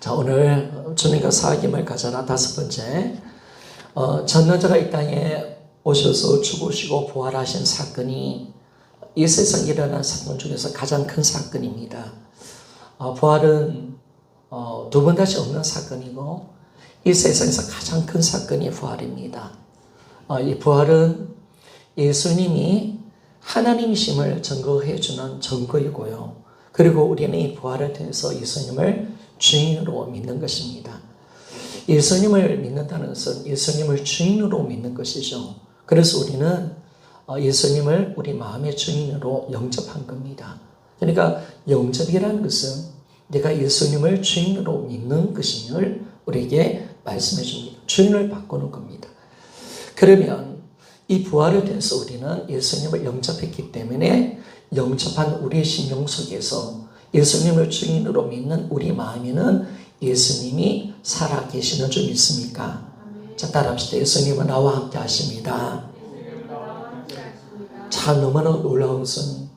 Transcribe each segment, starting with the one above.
자, 오늘 주님과 사귐을 가져라 다섯 번째. 전능자가 이 땅에 오셔서 죽으시고 부활하신 사건이 이 세상에 일어난 사건 중에서 가장 큰 사건입니다. 부활은 두 번 다시 없는 사건이고 이 세상에서 가장 큰 사건이 부활입니다. 이 부활은 예수님이 하나님이심을 증거해 주는 증거이고요. 그리고 우리는 이 부활을 통해서 예수님을 주인으로 믿는 것입니다. 예수님을 믿는다는 것은 예수님을 주인으로 믿는 것이죠. 그래서 우리는 예수님을 우리 마음의 주인으로 영접한 겁니다. 그러니까 영접이라는 것은 내가 예수님을 주인으로 믿는 것임을 우리에게 말씀해 줍니다. 주인을 바꾸는 겁니다. 그러면 이 부활을 통해서 우리는 예수님을 영접했기 때문에 영접한 우리의 심령 속에서 예수님을 주인으로 믿는 우리 마음에는 예수님이 살아계시는 줄 믿습니까? 자, 따라합시다. 예수님은 나와 함께 하십니다. 자, 너무나 놀라운 것은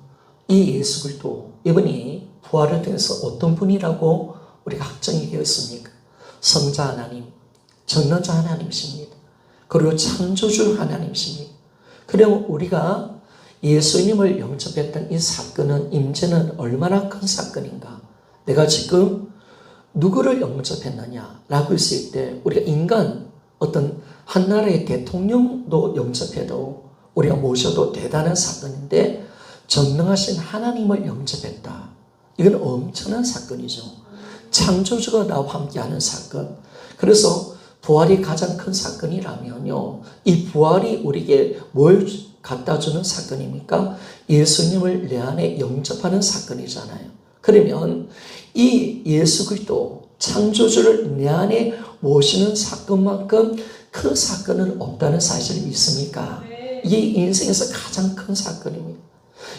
이 예수 그리스도, 이분이 부활을 통해서 어떤 분이라고 우리가 확정이 되었습니까? 성자 하나님, 전능자 하나님이십니다. 그리고 창조주 하나님이십니다. 그럼 우리가 예수님을 영접했던 이 사건은, 임재는 얼마나 큰 사건인가? 내가 지금 누구를 영접했느냐라고 했을 때 우리가 인간, 어떤 한 나라의 대통령도 영접해도 우리가 모셔도 대단한 사건인데 전능하신 하나님을 영접했다. 이건 엄청난 사건이죠. 창조주가 나와 함께하는 사건. 그래서 부활이 가장 큰 사건이라면요, 이 부활이 우리에게 뭘 갖다 주는 사건입니까? 예수님을 내 안에 영접하는 사건이잖아요. 그러면 이 예수 그리스도 창조주를 내 안에 모시는 사건만큼 큰 사건은 없다는 사실을 믿습니까? 이게 인생에서 가장 큰 사건입니다.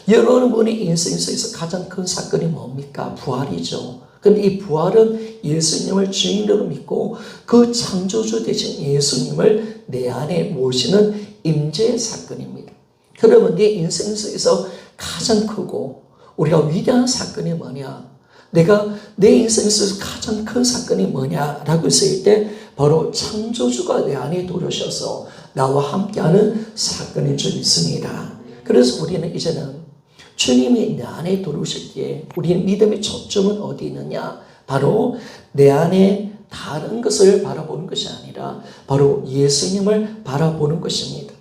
여러분의 인생 속에서 가장 큰 사건이 뭡니까? 부활이죠. 근데 이 부활은 예수님을 주인으로 믿고 그 창조주 되신 예수님을 내 안에 모시는 임재의 사건입니다. 그러면 내 인생 속에서 가장 크고 우리가 위대한 사건이 뭐냐? 내가 내 인생 속에서 가장 큰 사건이 뭐냐라고 했을 때 바로 창조주가 내 안에 들어오셔서 나와 함께하는 사건인 줄 믿습니다. 그래서 우리는 이제는 주님이 내 안에 들어오실 때 우리의 믿음의 초점은 어디 있느냐? 바로 내 안에 다른 것을 바라보는 것이 아니라 바로 예수님을 바라보는 것입니다.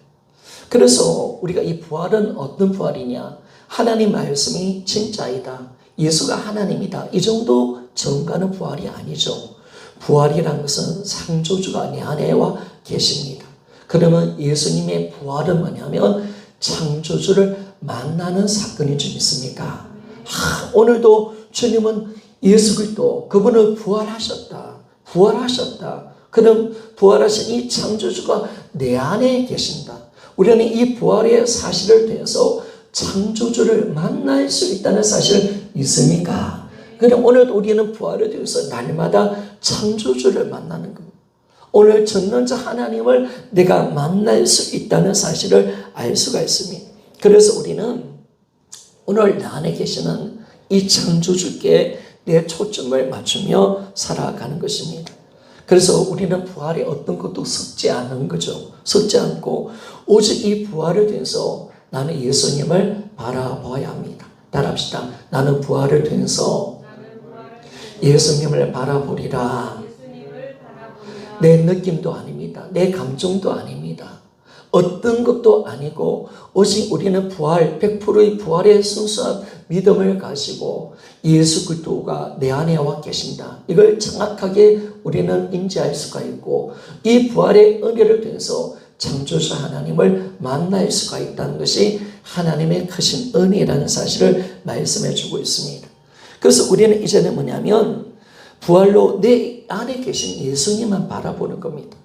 그래서 우리가 이 부활은 어떤 부활이냐? 하나님 말씀이 진짜이다. 예수가 하나님이다. 이 정도 정가는 부활이 아니죠. 부활이라는 것은 창조주가 내 안에 와 계십니다. 그러면 예수님의 부활은 뭐냐면 창조주를 만나는 사건인 줄 믿습니까? 오늘도 주님은 예수 그리스도 그분을 부활하셨다. 그럼 부활하신 이 창조주가 내 안에 계신다. 우리는 이 부활의 사실을 통해서 창조주를 만날 수 있다는 사실을 믿습니까? 그럼 오늘도 우리는 부활을 통해서 날마다 창조주를 만나는 겁니다. 오늘 전능자 하나님을 내가 만날 수 있다는 사실을 알 수가 있습니다. 그래서 우리는 오늘 내 안에 계시는 이 창조주께 내 초점을 맞추며 살아가는 것입니다. 그래서 우리는 부활에 어떤 것도 섞지 않은 거죠. 섞지 않고 오직 이 부활을 통해서 나는 예수님을 바라봐야 합니다. 따라합시다. 나는 부활을 통해서 예수님을 바라보리라. 내 느낌도 아닙니다. 내 감정도 아닙니다. 어떤 것도 아니고 오직 우리는 부활, 100%의 부활의 순수한 믿음을 가지고 예수 그리스도가 내 안에 와 계신다. 이걸 정확하게 우리는 인지할 수가 있고 이 부활의 은혜를 통해서 창조주 하나님을 만날 수가 있다는 것이 하나님의 크신 은혜라는 사실을 말씀해 주고 있습니다. 그래서 우리는 이제는 뭐냐면 부활로 내 안에 계신 예수님만 바라보는 겁니다.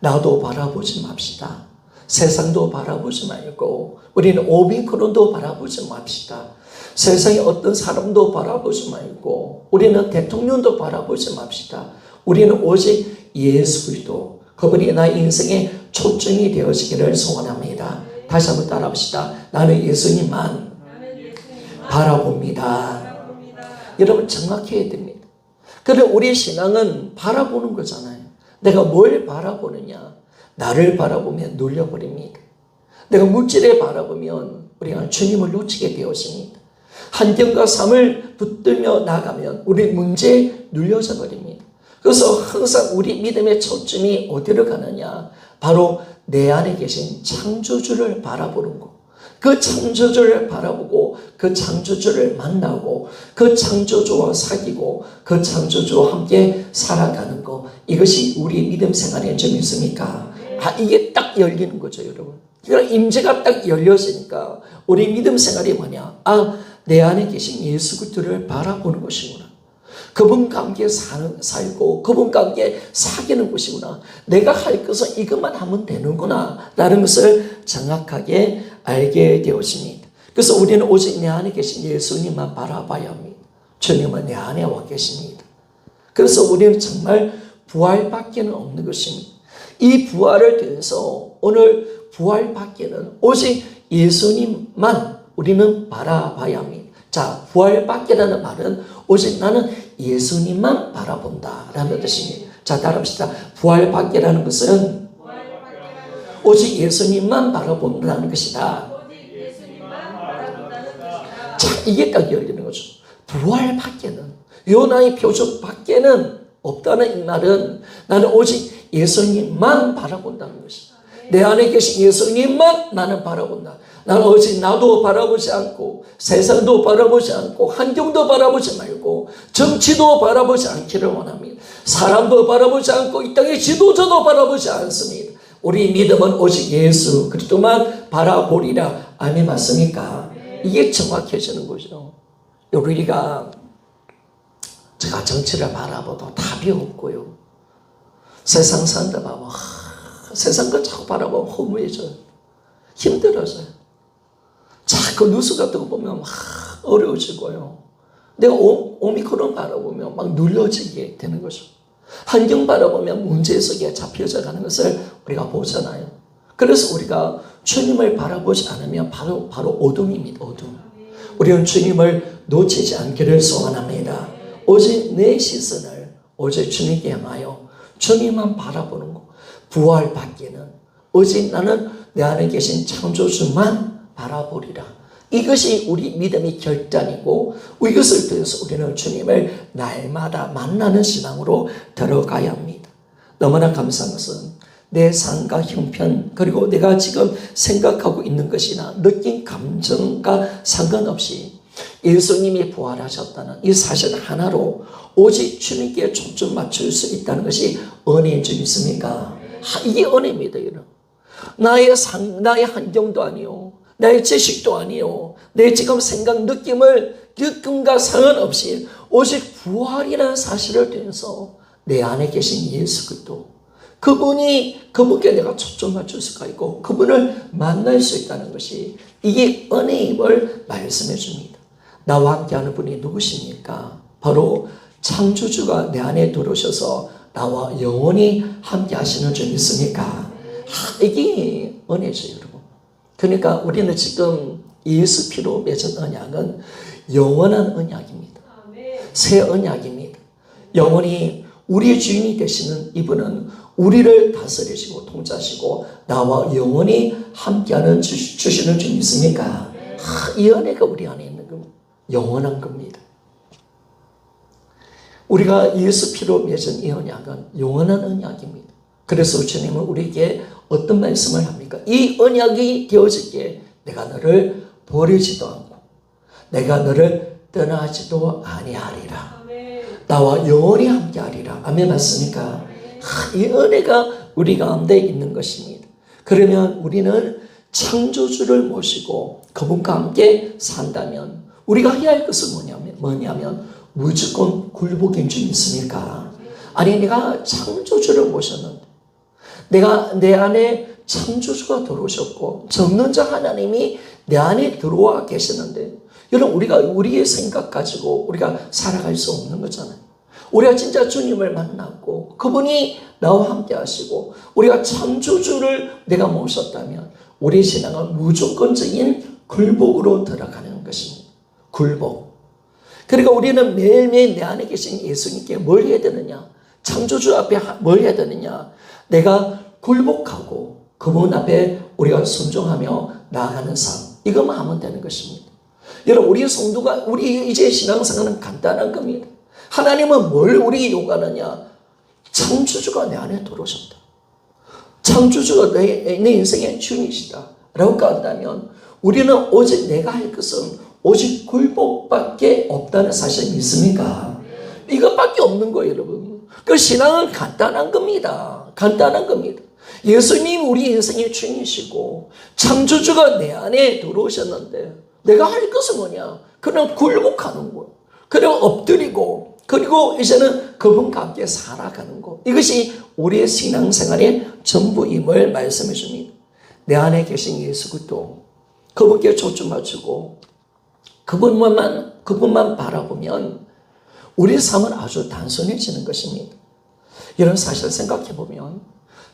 나도 바라보지 맙시다. 세상도 바라보지 말고 우리는 오미크론도 바라보지 맙시다. 세상에 어떤 사람도 바라보지 말고 우리는 대통령도 바라보지 맙시다. 우리는 오직 예수 그리스도, 그분이 나의 인생의 초점이 되어지기를 소원합니다. 다시 한번 따라합시다. 나는 예수님만 바라봅니다. 여러분 정확해야 됩니다. 그런데 우리 신앙은 바라보는 거잖아요. 내가 뭘 바라보느냐. 나를 바라보면 눌려버립니다. 내가 물질에 바라보면 우리가 주님을 놓치게 되었습니다. 환경과 삶을 붙들며 나가면 우리 문제에 눌려져 버립니다. 그래서 항상 우리 믿음의 초점이 어디로 가느냐. 바로 내 안에 계신 창조주를 바라보는 것. 그 창조주를 바라보고 그 창조주를 만나고 그 창조주와 사귀고 그 창조주와 함께 살아가는 것. 이것이 우리 믿음 생활에 좀 있습니까? 이게 딱 열리는 거죠, 여러분. 그러니까 임재가 딱 열려지니까 우리 믿음 생활이 뭐냐? 내 안에 계신 예수 그리스도를 바라보는 것이구나. 그분과 함께 살고 그분과 함께 사귀는 것이구나. 내가 할 것은 이것만 하면 되는구나 라는 것을 정확하게 알게 되었습니다. 그래서 우리는 오직 내 안에 계신 예수님만 바라봐야 합니다. 주님은 내 안에 와 계십니다. 그래서 우리는 정말 부활밖에는 없는 것입니다. 이 부활을 통해서 오늘 부활밖에는 오직 예수님만 우리는 바라봐야 합니다. 자, 부활밖에라는 말은 오직 나는 예수님만 바라본다 라는 뜻입니다. 자, 따라합시다. 부활밖에라는 것은 오직 예수님만 바라본다는 것이다. 자, 이게 딱 열리는 거죠. 부활밖에는, 요나의 표적 밖에는 없다는 이 말은 나는 오직 예수님만 바라본다는 것이다. 내 안에 계신 예수님만 나는 바라본다. 나는 오직 나도 바라보지 않고 세상도 바라보지 않고 환경도 바라보지 말고 정치도 바라보지 않기를 원합니다. 사람도 바라보지 않고 이 땅의 지도자도 바라보지 않습니다. 우리 믿음은 오직 예수 그리스도만 바라보리라. 아멘, 맞습니까? 이게 정확해지는 거죠. 우리가 제가 정치를 바라봐도 답이 없고요. 세상 산다 봐봐. 세상 걸 자꾸 바라보면 허무해져요. 힘들어져요. 자꾸 뉴스 같은 거 보면 막 어려워지고요. 내가 오미크론 바라보면 막 눌려지게 되는 거죠. 환경 바라보면 문제 속에 잡혀져 가는 것을 우리가 보잖아요. 그래서 우리가 주님을 바라보지 않으면 바로 어둠입니다. 어둠. 우리는 주님을 놓치지 않기를 소원합니다. 오직 내 시선을 오직 주님께 향하여 주님만 바라보는 것. 부활 밖에는 오직 나는 내 안에 계신 창조주만 바라보리라. 이것이 우리 믿음의 결단이고 이것을 통해서 우리는 주님을 날마다 만나는 신앙으로 들어가야 합니다. 너무나 감사한 것은 내 삶과 형편 그리고 내가 지금 생각하고 있는 것이나 느낀 감정과 상관없이 예수님이 부활하셨다는 이 사실 하나로 오직 주님께 초점 맞출 수 있다는 것이 은혜인 줄 믿습니까? 이게 은혜입니다. 여러분. 나의 환경도 아니요, 나의 지식도 아니요, 내 지금 생각 느낌과 상관없이 오직 부활이라는 사실을 통해서 내 안에 계신 예수 그리스도 그분께 내가 초점 맞출 수가 있고 그분을 만날 수 있다는 것이 이게 은혜임을 말씀해 줍니다. 나와 함께하는 분이 누구십니까? 바로 창조주가 내 안에 들어오셔서 나와 영원히 함께 하시는 줄 믿습니까? 이게 은혜죠, 여러분. 그러니까 우리는 지금 예수 피로 맺은 언약은 영원한 언약입니다. 새 언약입니다. 영원히 우리의 주인이 되시는 이분은 우리를 다스리시고 통치하시고 나와 영원히 함께하는 주시는 줄 믿습니까? 이 은혜가 우리 안에 있는 겁니다. 영원한 겁니다. 우리가 예수 피로 맺은 이 언약은 영원한 언약입니다. 그래서 주님은 우리에게 어떤 말씀을 합니까? 이 언약이 되어지기에 내가 너를 버리지도 않고 내가 너를 떠나지도 아니하리라. 나와 영원히 함께하리라. 아멘, 맞습니까? 이 은혜가 우리 가운데 있는 것입니다. 그러면 우리는 창조주를 모시고 그분과 함께 산다면 우리가 해야 할 것은 뭐냐면 무조건 굴복인 줄 믿습니까? 아니, 내가 창조주를 모셨는데 내가 내 안에 창조주가 들어오셨고 전능자 하나님이 내 안에 들어와 계시는데 여러분, 우리가 우리의 생각 가지고 우리가 살아갈 수 없는 거잖아요. 우리가 진짜 주님을 만났고 그분이 나와 함께 하시고 우리가 창조주를 내가 모셨다면 우리 신앙은 무조건적인 굴복으로 들어가는 것입니다. 굴복. 그러니까 우리는 매일매일 내 안에 계신 예수님께 뭘 해야 되느냐? 창조주 앞에 뭘 해야 되느냐? 내가 굴복하고 그분 앞에 우리가 순종하며 나아가는 삶. 이것만 하면 되는 것입니다. 여러분, 우리 성도가, 우리 이제 신앙생활은 간단한 겁니다. 하나님은 뭘 우리에게 요구하느냐? 창조주가 내 안에 들어오셨다. 창조주가 내 인생의 주인이시다 라고 한다면 우리는 오직 내가 할 것은 오직 굴복밖에 없다는 사실 믿습니까? 이것밖에 없는 거예요, 여러분. 그 신앙은 간단한 겁니다. 간단한 겁니다. 예수님 우리 인생의 주인이시고 창조주가 내 안에 들어오셨는데 내가 할 것은 뭐냐? 그냥 굴복하는 거예요. 그냥 엎드리고 그리고 이제는 그분과 함께 살아가는 것. 이것이 우리의 신앙생활의 전부임을 말씀해 줍니다. 내 안에 계신 예수 그리스도 그분께 초점 맞추고 그분만 바라보면 우리 삶은 아주 단순해지는 것입니다. 이런 사실 생각해 보면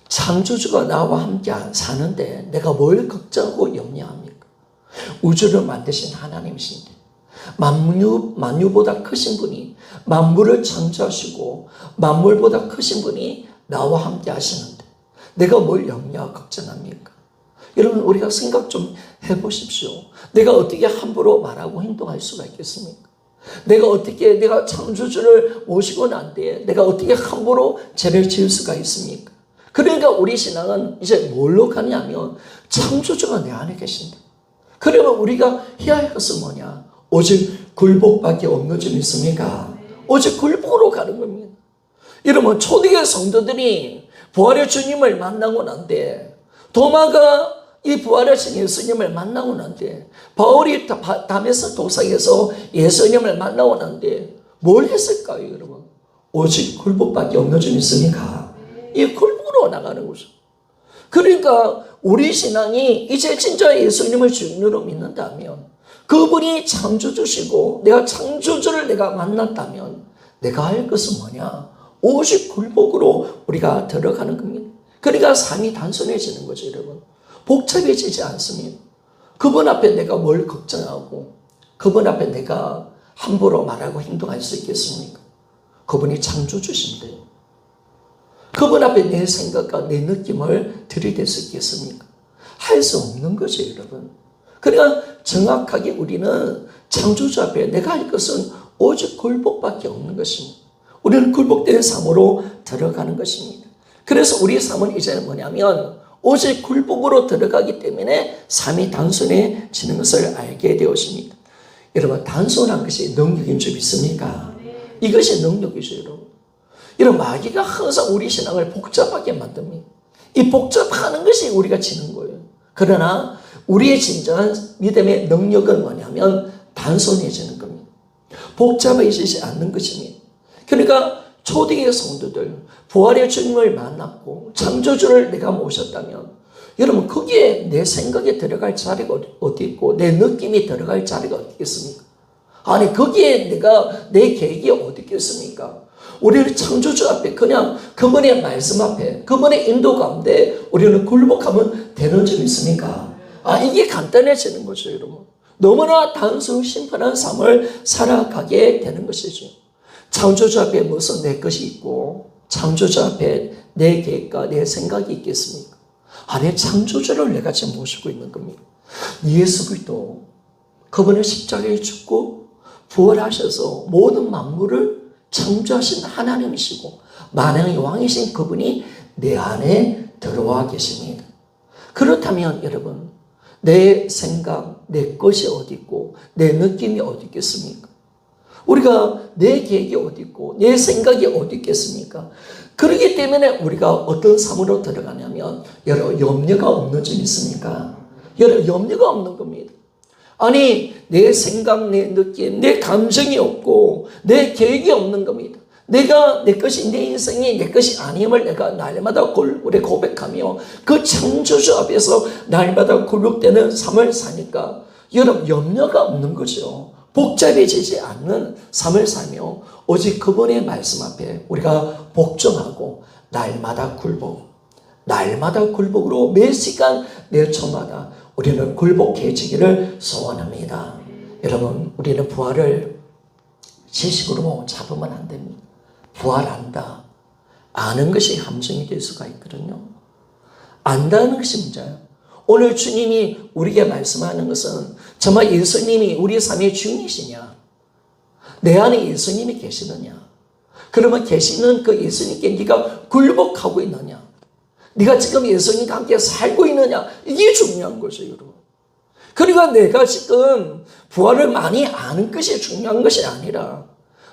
창조주가 나와 함께 사는데 내가 뭘 걱정하고 염려합니까? 우주를 만드신 하나님이신데 만유보다 크신 분이 만물을 창조하시고 만물보다 크신 분이 나와 함께 하시는데 내가 뭘 염려하고 걱정합니까? 여러분, 우리가 생각 좀 해보십시오. 내가 어떻게 함부로 말하고 행동할 수가 있겠습니까? 내가 창조주를 모시고 난 뒤에 내가 어떻게 함부로 죄를 지을 수가 있습니까? 그러니까 우리 신앙은 이제 뭘로 가냐면 창조주가 내 안에 계신다. 그러면 우리가 해야 할 것은 뭐냐? 오직 굴복밖에 없는 줄 믿습니까? 오직 굴복으로 가는 겁니다. 여러분, 초대의 성도들이 부활의 주님을 만나고 난 뒤에 도마가 이 부활하신 예수님을 만나고 난 뒤에 바울이 다메섹 도상에서 예수님을 만나고 난 뒤에 뭘 했을까요, 여러분? 오직 굴복밖에 없는 줄 믿습니까? 이 굴복으로 나가는 거죠. 그러니까 우리 신앙이 이제 진짜 예수님을 주인으로 믿는다면 그분이 창조주시고 내가 창조주를 내가 만났다면 내가 할 것은 뭐냐? 오직 굴복으로 우리가 들어가는 겁니다. 그러니까 삶이 단순해지는 거죠, 여러분. 복잡해지지 않습니다. 그분 앞에 내가 뭘 걱정하고 그분 앞에 내가 함부로 말하고 행동할 수 있겠습니까? 그분이 창조주신데요. 그분 앞에 내 생각과 내 느낌을 들이댈 수 있겠습니까? 할 수 없는 거죠, 여러분. 그러니까 정확하게 우리는 창조주 앞에 내가 할 것은 오직 굴복밖에 없는 것입니다. 우리는 굴복된 삶으로 들어가는 것입니다. 그래서 우리의 삶은 이제는 뭐냐면 오직 굴복으로 들어가기 때문에 삶이 단순해지는 것을 알게 되었습니다. 여러분, 단순한 것이 능력인 줄 믿습니까? 이것이 능력이죠, 여러분. 이런 마귀가 항상 우리 신앙을 복잡하게 만듭니다. 이 복잡하는 것이 우리가 지는 거예요. 그러나 우리의 진정한 믿음의 능력은 뭐냐면 단순해지는 겁니다. 복잡해지지 않는 것입니다. 그러니까 초대의 성도들, 부활의 주님을 만났고 창조주를 내가 모셨다면 여러분, 거기에 내 생각에 들어갈 자리가 어디 있고 내 느낌이 들어갈 자리가 어디 있겠습니까? 아니, 거기에 내 계획이 어디 있겠습니까? 우리는 창조주 앞에 그냥 그분의 말씀 앞에 그분의 인도 가운데 우리는 굴복하면 되는 줄 믿습니까? 이게 간단해지는 거죠, 여러분. 너무나 단순 심플한 삶을 살아가게 되는 것이죠. 창조주 앞에 무슨 내 것이 있고 창조주 앞에 내 계획과 내 생각이 있겠습니까? 내 창조주를 내가 지금 모시고 있는 겁니다. 예수 그리스도 그분의 십자가에 죽고 부활하셔서 모든 만물을 창조하신 하나님이시고 만왕의 왕이신 그분이 내 안에 들어와 계십니다. 그렇다면 여러분, 내 생각, 내 것이 어디 있고 내 느낌이 어디 있겠습니까? 우리가 내 계획이 어디 있고 내 생각이 어디 있겠습니까? 그렇기 때문에 우리가 어떤 삶으로 들어가냐면 여러분, 염려가 없는 줄 믿습니까? 여러분, 염려가 없는 겁니다. 아니, 내 생각, 내 느낌, 내 감정이 없고 내 계획이 없는 겁니다. 내 것이, 내 인생이 내 것이 아님을 내가 날마다 우리 고백하며 그 창조주 앞에서 날마다 굴복되는 삶을 사니까 여러분, 염려가 없는 거죠. 복잡해지지 않는 삶을 살며 오직 그분의 말씀 앞에 우리가 복종하고 날마다 굴복으로 매 시간 매 초마다 우리는 굴복해지기를 소원합니다. 여러분, 우리는 부활을 지식으로 잡으면 안 됩니다. 부활한다. 아는 것이 함정이 될 수가 있거든요. 안다는 것이 문제예요. 오늘 주님이 우리에게 말씀하는 것은 정말 예수님이 우리 삶의 주인이시냐? 내 안에 예수님이 계시느냐? 그러면 계시는 그 예수님께 네가 굴복하고 있느냐? 네가 지금 예수님과 함께 살고 있느냐? 이게 중요한 거죠, 여러분. 그러니까 내가 지금 부활을 많이 아는 것이 중요한 것이 아니라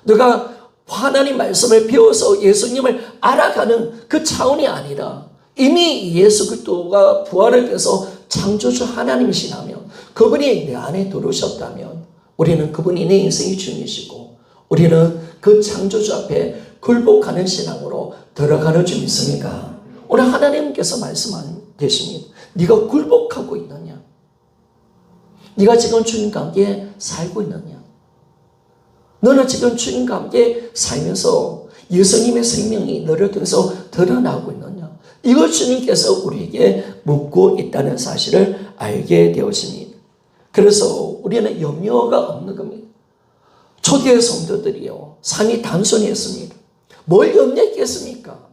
내가 하나님 말씀을 배워서 예수님을 알아가는 그 차원이 아니라 이미 예수 그리스도가 부활을 통해서 창조주 하나님이시라면 그분이 내 안에 들어오셨다면 우리는 그분이 내 인생의 주인이시고 우리는 그 창조주 앞에 굴복하는 신앙으로 들어가는 줄 믿습니까? 오늘 하나님께서 말씀하십니다. 네가 굴복하고 있느냐? 네가 지금 주님과 함께 살고 있느냐? 너는 지금 주님과 함께 살면서 예수님의 생명이 너를 통해서 드러나고 있느냐? 이걸 주님께서 우리에게 묻고 있다는 사실을 알게 되었습니다. 그래서 우리는 염려가 없는 겁니다. 초대의 성도들이요, 삶이 단순했습니다. 뭘 염려했겠습니까?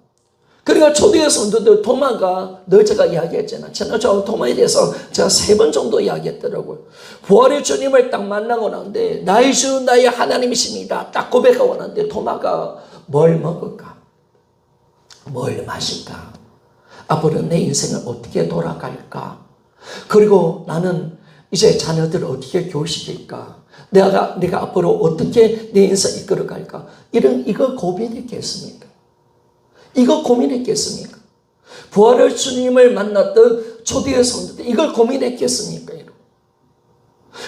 그러니까 초대의 성도들 도마가 늘 제가 이야기했잖아요. 저 도마에 대해서 제가 3번 정도 이야기했더라고요. 부활의 주님을 딱 만나고 나는데 나의 주 나의 하나님이십니다. 딱 고백하고 나는데 도마가 뭘 먹을까? 뭘 마실까? 앞으로 내 인생을 어떻게 돌아갈까? 그리고 나는 이제 자녀들을 어떻게 교육시킬까? 내가 앞으로 어떻게 내 인생 이끌어갈까? 이거 고민했겠습니까? 이거 고민했겠습니까? 부활의 주님을 만났던 초대의 성도들 이걸 고민했겠습니까? 여러분?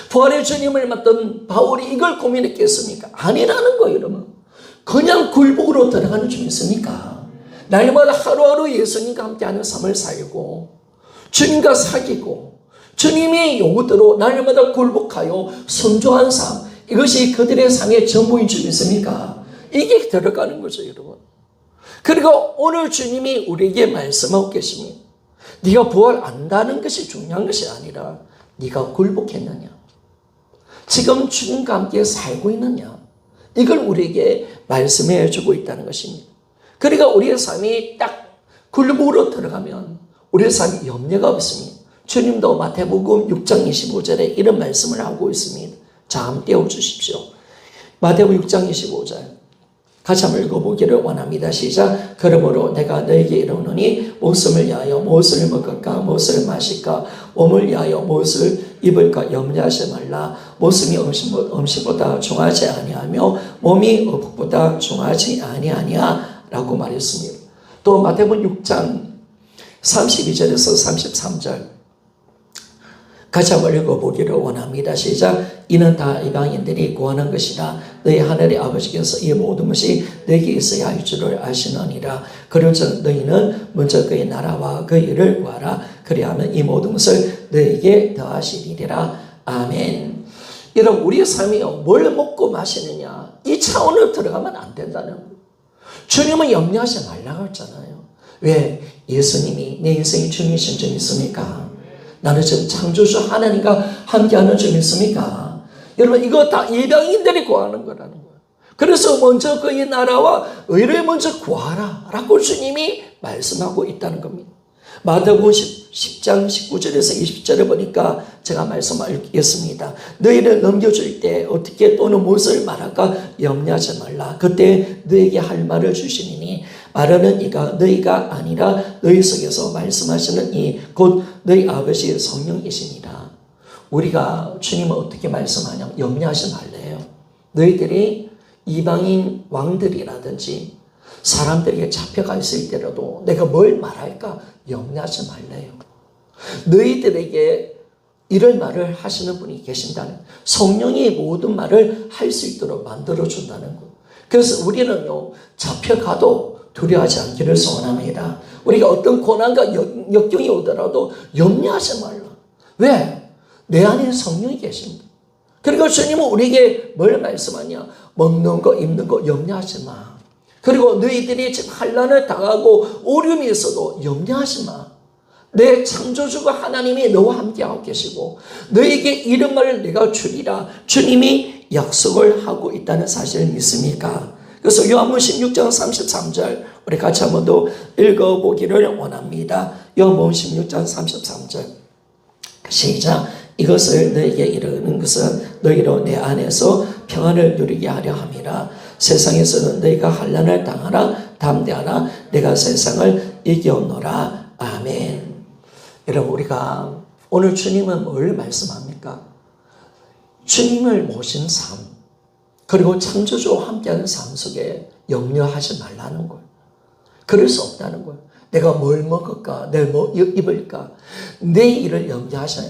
부활의 주님을 만났던 바울이 이걸 고민했겠습니까? 아니라는 거예요, 여러분. 그냥 굴복으로 들어가는 줄 믿습니까? 날마다 하루하루 예수님과 함께하는 삶을 살고 주님과 사귀고 주님의 요구대로 날마다 굴복하여 순종한 삶, 이것이 그들의 삶의 전부인 줄 믿습니까? 이게 들어가는 거죠, 여러분. 그리고 오늘 주님이 우리에게 말씀하고 계십니다. 네가 부활 안다는 것이 중요한 것이 아니라 네가 굴복했느냐? 지금 주님과 함께 살고 있느냐? 이걸 우리에게 말씀해 주고 있다는 것입니다. 그러니까 우리의 삶이 딱 굴복으로 들어가면 우리의 삶이 염려가 없습니다. 주님도 마태복음 6장 25절에 이런 말씀을 하고 있습니다. 자, 한번 띄워주십시오. 마태복음 6장 25절 같이 한번 읽어보기를 원합니다. 시작. 그러므로 내가 너에게 이르노니 목숨을 위하여 무엇을 먹을까 무엇을 마실까 몸을 위하여 무엇을 입을까 염려하지 말라. 목숨이 음식보다 중하지 아니하며 몸이 의복보다 중하지 아니하냐 라고 말했습니다. 또 마태복음 6장 32절에서 33절 같이 한번 읽어보기를 원합니다. 시작. 이는 다 이방인들이 구하는 것이라 너희 하늘의 아버지께서 이 모든 것이 너에게 있어야 할 줄을 아시느니라. 그런즉 너희는 먼저 그의 나라와 그 일을 구하라. 그리하면 이 모든 것을 너에게 더하시리라. 아멘. 여러분, 우리의 삶이 뭘 먹고 마시느냐 이 차원으로 들어가면 안 된다는 거예요. 주님은 염려하지 말라고 했잖아요. 왜? 예수님이 내 인생의 주님이신 줄 믿습니까? 나는 지금 창조주 하나님과 함께하는 줄 믿습니까? 여러분, 이거 다 이방인들이 구하는 거라는 거예요. 그래서 먼저 그의 나라와 의를 먼저 구하라 라고 주님이 말씀하고 있다는 겁니다. 마태복음 10장 19절에서 20절을 보니까 제가 말씀을 읽겠습니다. 너희를 넘겨줄 때 어떻게 또는 무엇을 말할까 염려하지 말라. 그때 너에게 할 말을 주시리니 말하는 이가 너희가 아니라 너희 속에서 말씀하시는 이 곧 너희 아버지의 성령이시니라. 우리가 주님은 어떻게 말씀하냐면 염려하지 말래요. 너희들이 이방인 왕들이라든지 사람들에게 잡혀가 있을 때라도 내가 뭘 말할까 염려하지 말래요. 너희들에게 이런 말을 하시는 분이 계신다는 성령이 모든 말을 할 수 있도록 만들어준다는 것. 그래서 우리는요 잡혀가도 두려워하지 않기를 소원합니다. 우리가 어떤 고난과 역경이 오더라도 염려하지 말라. 왜? 내 안에 성령이 계십니다. 그리고 주님은 우리에게 뭘 말씀하냐? 먹는 거 입는 거 염려하지 마. 그리고 너희들이 지금 환난을 당하고 어려움이 있어도 염려하지 마. 내 창조주가 하나님이 너와 함께하고 계시고 너에게 이름을 내가 주리라 주님이 약속을 하고 있다는 사실을 믿습니까? 그래서 요한복음 16장 33절 우리 같이 한번 더 읽어보기를 원합니다. 요한복음 16장 33절 시작. 이것을 너에게 이르는 것은 너희로 내 안에서 평안을 누리게 하려 함이라. 세상에서는 너희가 환난을 당하라 담대하라 내가 세상을 이겼노라. 아멘. 여러분 우리가 오늘 주님은 뭘 말씀합니까? 주님을 모신 삶 그리고 창조주와 함께하는 삶 속에 염려하지 말라는 거예요. 그럴 수 없다는 거예요. 내가 뭘 먹을까? 내가 뭐 입을까? 내일을 염려하지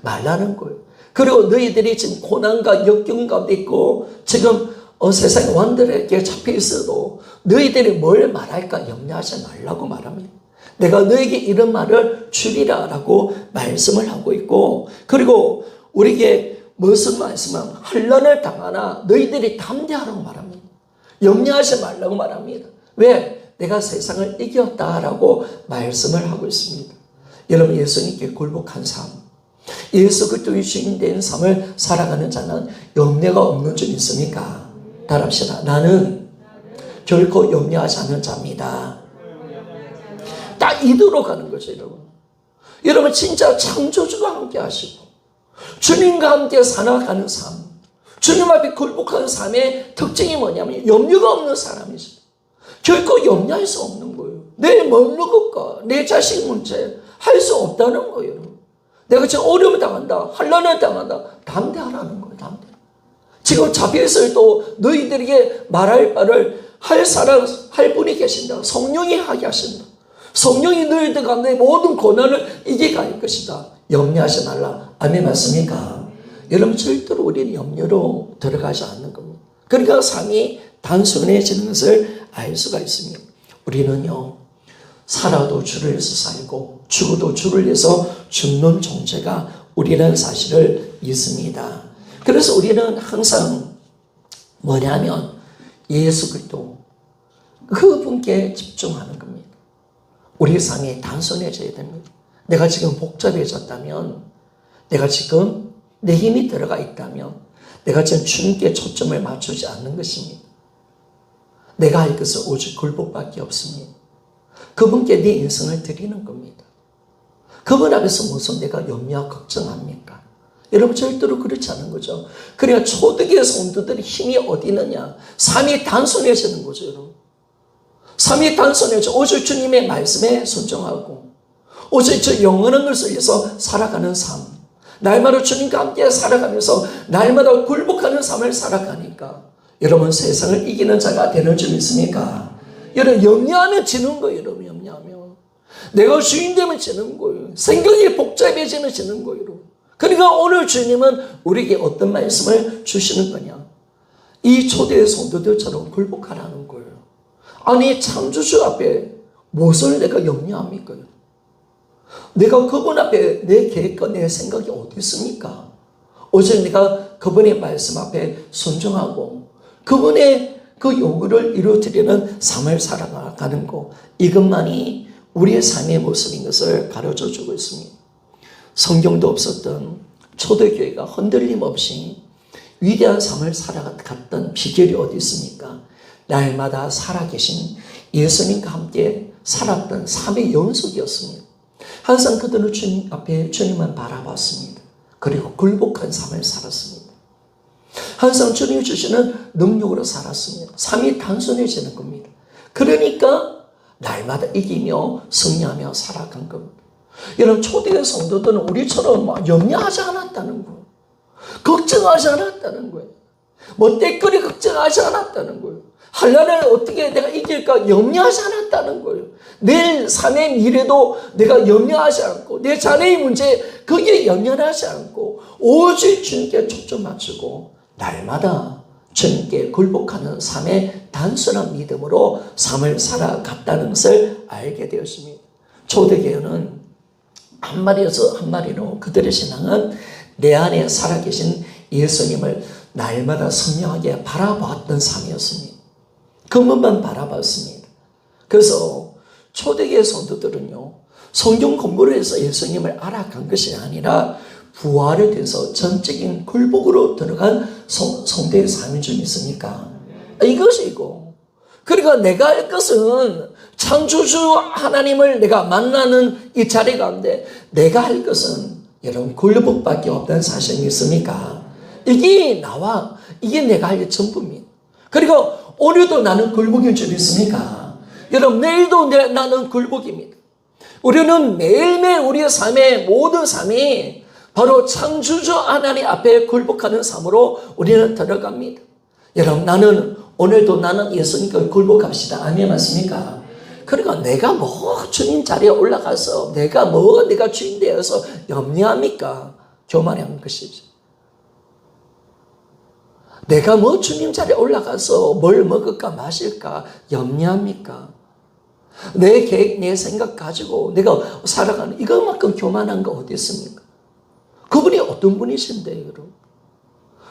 말라는 거예요. 그리고 너희들이 지금 고난과 역경 가운데 있고 지금 세상에 왕들에게 잡혀 있어도 너희들이 뭘 말할까 염려하지 말라고 말합니다. 내가 너에게 이런 말을 주리라 라고 말씀을 하고 있고 그리고 우리에게 무슨 말씀은 환난을 당하나 너희들이 담대하라고 말합니다. 염려하지 말라고 말합니다. 왜? 내가 세상을 이겼다라고 말씀을 하고 있습니다. 여러분 예수님께 굴복한 삶 예수 그리스도의 주인 된 삶을 살아가는 자는 염려가 없는 줄 믿습니까? 따라합시다. 나는 결코 염려하지 않는 자입니다. 딱 이대로 가는 거죠, 여러분. 여러분 진짜 창조주가 함께 하시고 주님과 함께 살아가는 삶 주님 앞에 굴복하는 삶의 특징이 뭐냐면 염려가 없는 사람이죠. 결코 염려할 수 없는 거예요. 내일 뭘 먹을까? 내 자식 문제 할 수 없다는 거예요. 내가 지금 어려움을 당한다. 환난을 당한다. 담대하라는 거예요. 담대. 지금 잡혀있을 또 너희들에게 말할 바를 할 분이 계신다. 성령이 하게 하신다. 성령이 너희들 가운데 모든 고난을 이기게 할 것이다. 염려하지 말라. 아멘 맞습니까? 여러분 절대로 우리는 염려로 들어가지 않는 겁니다. 그러니까 삶이 단순해지는 것을 알 수가 있습니다. 우리는요 살아도 주를 위해서 살고 죽어도 주를 위해서 죽는 존재가 우리라는 사실을 믿습니다. 그래서 우리는 항상 뭐냐면 예수 그리스도 그분께 집중하는 겁니다. 우리 삶이 단순해져야 됩니다. 내가 지금 복잡해졌다면 내가 지금 내 힘이 들어가 있다면 내가 지금 주님께 초점을 맞추지 않는 것입니다. 내가 할 것은 오직 굴복밖에 없습니다. 그분께 내 인생을 드리는 겁니다. 그분 앞에서 무슨 내가 염려하고 걱정합니까? 여러분 절대로 그렇지 않은 거죠. 그러니까 초대교회 성도들의 힘이 어디 있느냐? 삶이 단순해지는 거죠. 여러분. 삶이 단순해져 오직 주님의 말씀에 순종하고 오직 저 영원한 것을 위해서 살아가는 삶 날마다 주님과 함께 살아가면서 날마다 굴복하는 삶을 살아가니까 여러분 세상을 이기는 자가 되는 줄 믿습니까? 여러분 염려하면 지는 거예요. 여러분 염려하면 내가 주인 되면 지는 거예요. 생각이 복잡해지면 지는 거예요. 그러니까 오늘 주님은 우리에게 어떤 말씀을 주시는 거냐? 이 초대 성도들처럼 굴복하라는 거예요. 아니 창조주 앞에 무엇을 내가 염려합니까? 내가 그분 앞에 내 계획과 내 생각이 어디 있습니까? 오직 내가 그분의 말씀 앞에 순종하고 그분의 그 요구를 이루어드리는 삶을 살아가는 것 이것만이 우리의 삶의 모습인 것을 가르쳐 주고 있습니다. 성경도 없었던 초대교회가 흔들림 없이 위대한 삶을 살아갔던 비결이 어디 있습니까? 날마다 살아계신 예수님과 함께 살았던 삶의 연속이었습니다. 항상 그들은 주님 앞에 주님만 바라봤습니다. 그리고 굴복한 삶을 살았습니다. 항상 주님이 주시는 능력으로 살았습니다. 삶이 단순해지는 겁니다. 그러니까 날마다 이기며 승리하며 살아간 겁니다. 여러분 초대의 성도들은 우리처럼 염려하지 않았다는 거예요. 걱정하지 않았다는 거예요. 뭐 때거리 걱정하지 않았다는 거예요. 환난을 어떻게 내가 이길까 염려하지 않았다는 거예요. 내일 삶의 미래도 내가 염려하지 않고 내 자녀의 문제 거기에 염려하지 않고 오직 주님께 초점 맞추고 날마다 주님께 굴복하는 삶의 단순한 믿음으로 삶을 살아갔다는 것을 알게 되었습니다. 초대교회는 한 마리에서 한 마리로 그들의 신앙은 내 안에 살아계신 예수님을 날마다 선명하게 바라보았던 삶이었습니다. 그분만 바라봤습니다. 그래서 초대교회 성도들은요 성경 공부를 해서 예수님을 알아간 것이 아니라 부활에 대해서 전적인 굴복으로 들어간 성도의 삶인 줄 믿습니까? 이것이고, 그러니까 내가 할 것은 창조주 하나님을 내가 만나는 이 자리 가운데 내가 할 것은 여러분 굴복밖에 없다는 사실 믿습니까? 이게 내가 할 일 전부입니다. 그리고 오늘도 나는 굴복인 줄 믿습니까? 여러분 내일도 나는 굴복입니다. 우리는 매일매일 우리의 삶의 모든 삶이 바로 창조주 하나님 앞에 굴복하는 삶으로 우리는 들어갑니다. 여러분 오늘도 나는 예수님께 굴복합시다. 아멘 맞습니까? 그러니까 내가 주님 자리에 올라가서 내가 주인 되어서 염려합니까? 교만한 것이죠. 내가 주님 자리에 올라가서 뭘 먹을까 마실까 염려합니까? 내 계획, 내 생각 가지고 내가 살아가는 이것만큼 교만한 거 어디 있습니까? 그분이 어떤 분이신데 여러분?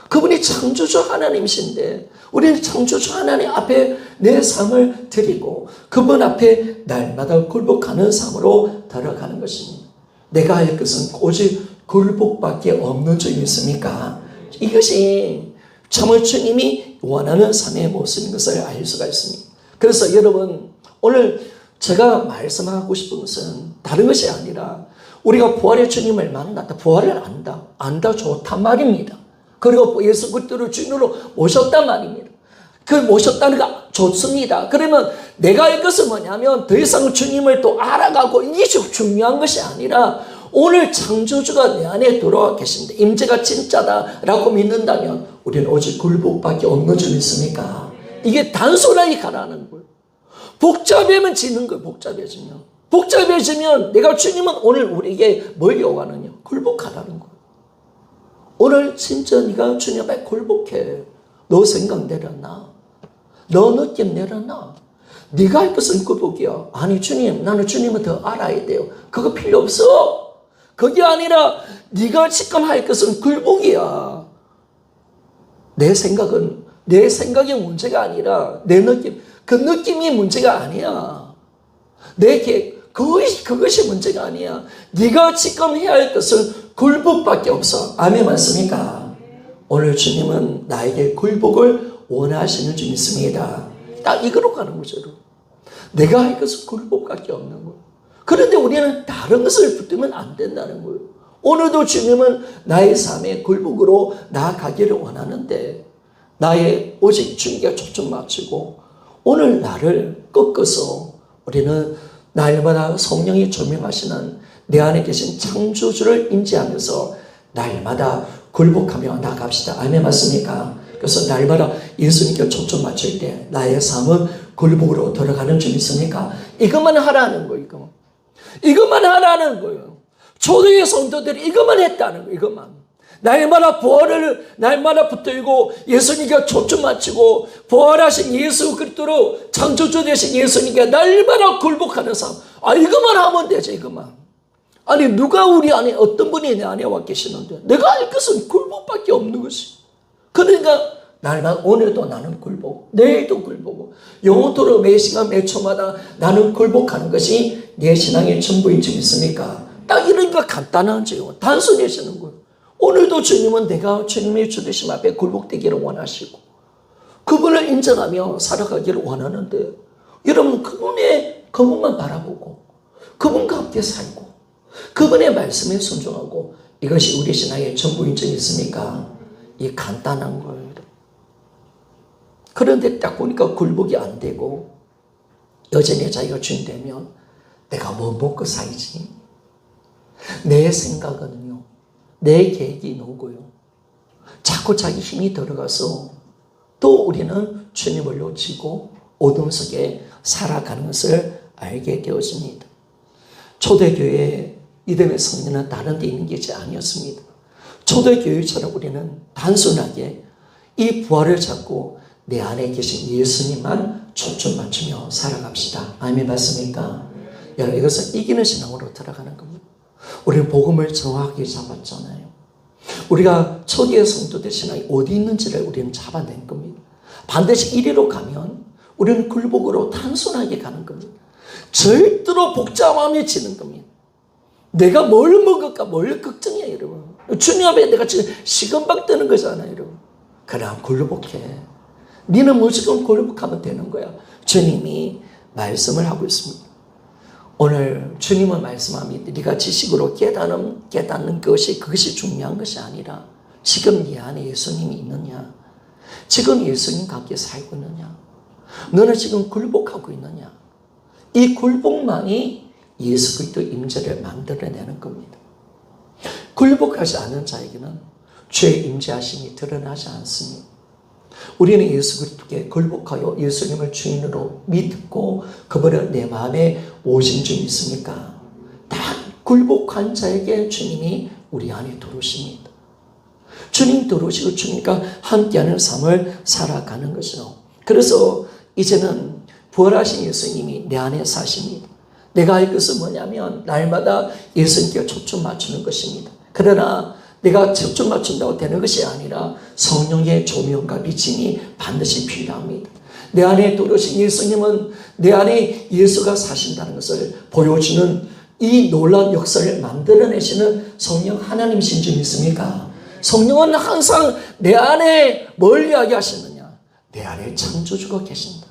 그분이 창조주 하나님이신데 우리는 창조주 하나님 앞에 내 삶을 드리고 그분 앞에 날마다 굴복하는 삶으로 들어가는 것입니다. 내가 할 것은 오직 굴복밖에 없는 줄 믿습니까? 이것이 참으로 주님이 원하는 삶의 모습인 것을 알 수가 있습니다. 그래서 여러분 오늘 제가 말씀하고 싶은 것은 다른 것이 아니라 우리가 부활의 주님을 만났다. 부활을 안다 좋단 말입니다. 그리고 예수 그리스도를 주인으로 모셨단 말입니다. 그 모셨다는 거 좋습니다. 그러면 내가 할 것은 뭐냐면 더 이상 주님을 또 알아가고 이게 중요한 것이 아니라 오늘 창조주가 내 안에 들어와 계신데 임재가 진짜다라고 믿는다면 우리는 오직 굴복밖에 없는 줄 믿습니까? 이게 단순하게 가라는 거예요. 복잡해지는 거예요. 복잡해지면 내가 주님은 오늘 우리에게 뭘 요구하느냐? 굴복하라는 거예요. 오늘 진짜 네가 주님 앞에 굴복해. 너 생각 내려놔. 너 느낌 내려놔. 네가 할 것은 굴복이야. 아니 주님, 나는 주님을 더 알아야 돼요. 그거 필요 없어. 그게 아니라 네가 지금 할 것은 굴복이야. 내 생각의 문제가 아니라 내 느낌, 그 느낌이 문제가 아니야. 내 계획, 그것이 문제가 아니야. 네가 지금 해야 할 것은 굴복밖에 없어. 아멘 맞습니까? 오늘 주님은 나에게 굴복을 원하시는 줄 믿습니다. 딱 이거로 가는 거죠. 내가 할 것은 굴복밖에 없는 거예요. 그런데 우리는 다른 것을 붙들면 안 된다는 거예요. 오늘도 주님은 나의 삶에 굴복으로 나아가기를 원하는데 나의 오직 주님께 초점 맞추고 오늘 나를 꺾어서 우리는 날마다 성령이 조명하시는 내 안에 계신 창조주를 인지하면서 날마다 굴복하며 나갑시다. 아멘 맞습니까? 그래서 날마다 예수님께 초점 맞출 때 나의 삶은 굴복으로 돌아가는 줄 믿습니까? 이것만 하라는 거예요. 이것만 하라는 거예요. 초대의 성도들이 이것만 했다는 거예요. 이것만. 날마다 부활을 날마다 붙들고 예수님께 초점 맞추고 부활하신 예수 그리스도로 창조주 되신 예수님께 날마다 굴복하는 삶. 이것만 하면 되죠. 이것만. 아니 누가 우리 안에 어떤 분이 내 안에 와 계시는데 내가 할 것은 굴복밖에 없는 것이. 그러니까 날마다 오늘도 나는 굴복, 내일도 굴복고 영원토록 매 시간 매 초마다 나는 굴복하는 것이 내 신앙의 전부인 줄 믿습니까? 딱 이러니까 간단하죠. 단순해지는 거예요. 오늘도 주님은 내가 주님의 주되심 앞에 굴복되기를 원하시고 그분을 인정하며 살아가기를 원하는데 여러분 그분만 바라보고 그분과 함께 살고 그분의 말씀에 순종하고 이것이 우리 신앙의 전부인 줄 믿습니까? 이 간단한 거예요. 그런데 딱 보니까 굴복이 안 되고 여전히 자기가 주인 되면 내가 뭐 먹고 살지? 내 생각은요. 내 계획이 누구요? 자꾸 자기 힘이 들어가서 또 우리는 주님을 놓치고 어둠 속에 살아가는 것을 알게 되었습니다. 초대교회 믿음의 성리는 다른 데 있는 것이 아니었습니다. 초대교회처럼 우리는 단순하게 이 부활을 잡고 내 안에 계신 예수님만 초점 맞추며 살아갑시다. 아멘 맞습니까? 여러분 이것은 이기는 신앙으로 들어가는 겁니다. 우리는 복음을 정확하게 잡았잖아요. 우리가 초기의 성도들 신앙이 어디 있는지를 우리는 잡아낸 겁니다. 반드시 이리로 가면 우리는 굴복으로 단순하게 가는 겁니다. 절대로 복잡함이 지는 겁니다. 내가 뭘 먹을까 뭘 걱정해 여러분. 주님 앞에 내가 지금 시건박 뜨는 거잖아요 여러분. 그냥 굴복해. 니는 무조건 굴복하면 되는 거야. 주님이 말씀을 하고 있습니다. 오늘 주님은 말씀합니다. 네가 지식으로 깨닫는 그것이 중요한 것이 아니라 지금 네 안에 예수님이 있느냐, 지금 예수님과 함께 살고 있느냐, 너는 지금 굴복하고 있느냐. 이 굴복만이 예수 그리스도의 임재를 만들어내는 겁니다. 굴복하지 않은 자에게는 죄의 임재하심이 드러나지 않습니다. 우리는 예수 그리스도께 굴복하여 예수님을 주인으로 믿고 그분을 내 마음에 오신 줄 믿습니까? 딱 굴복한 자에게 주님이 우리 안에 들어오십니다. 주님 들어오시고 주님과 함께하는 삶을 살아가는 것이죠. 그래서 이제는 부활하신 예수님이 내 안에 사십니다. 내가 할 것은 뭐냐면 날마다 예수님께 초점 맞추는 것입니다. 그러나 내가 초점 맞춘다고 되는 것이 아니라 성령의 조명과 비침이 반드시 필요합니다. 내 안에 들어오신 예수님은 내 안에 예수가 사신다는 것을 보여주는 이 놀라운 역사를 만들어내시는 성령 하나님이신 줄 믿습니까? 성령은 항상 내 안에 뭘 이야기하시느냐? 내 안에 창조주가 계신다.